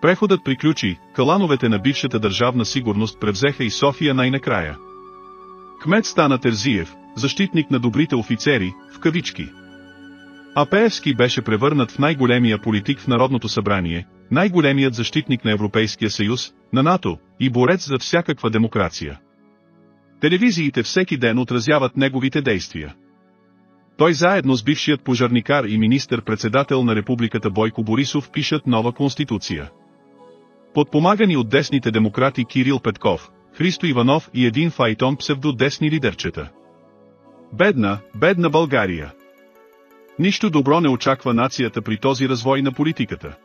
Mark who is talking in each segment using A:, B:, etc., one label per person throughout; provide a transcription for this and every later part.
A: Преходът приключи, клановете на бившата държавна сигурност превзеха и София най-накрая. Кмет стана Терзиев, защитник на добрите офицери, в кавички. А Пеевски беше превърнат в най-големия политик в Народното събрание, най-големият защитник на Европейския съюз, на НАТО, и борец за всякаква демокрация. Телевизиите всеки ден отразяват неговите действия. Той заедно с бившият пожарникар и министър-председател на републиката Бойко Борисов пишат нова конституция. Подпомагани от десните демократи Кирил Петков, Христо Иванов и един файтон псевдодесни лидерчета. Бедна, бедна България! Нищо добро не очаква нацията при този развой на политиката.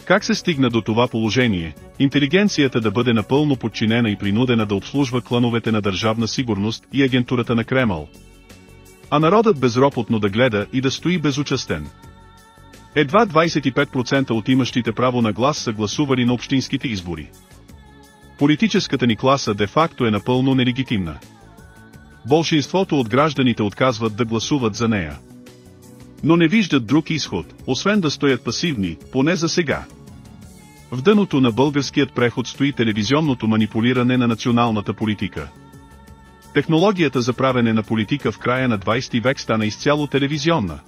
A: Как се стигна до това положение, интелигенцията да бъде напълно подчинена и принудена да обслужва клановете на Държавна сигурност и агентурата на Кремъл? А народът безропотно да гледа и да стои безучастен. Едва 25% от имащите право на глас са гласували на общинските избори. Политическата ни класа де-факто е напълно нелегитимна. Болшинството от гражданите отказват да гласуват за нея. Но не виждат друг изход, освен да стоят пасивни, поне за сега. В дъното на българският преход стои телевизионното манипулиране на националната политика. Технологията за правене на политика в края на 20 век стана изцяло телевизионна.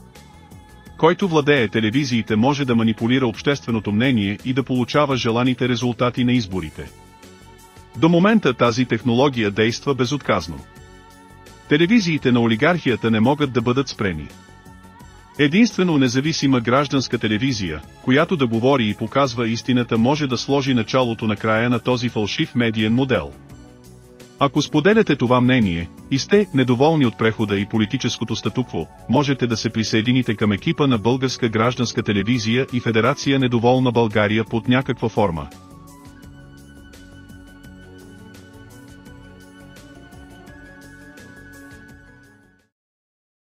A: Който владее телевизиите може да манипулира общественото мнение и да получава желаните резултати на изборите. До момента тази технология действа безотказно. Телевизиите на олигархията не могат да бъдат спрени. Единствено независима гражданска телевизия, която да говори и показва истината, може да сложи началото на края на този фалшив медиен модел. Ако споделяте това мнение, и сте недоволни от прехода и политическото статукво, можете да се присъедините към екипа на Българска гражданска телевизия и Федерация Недоволна България под някаква форма.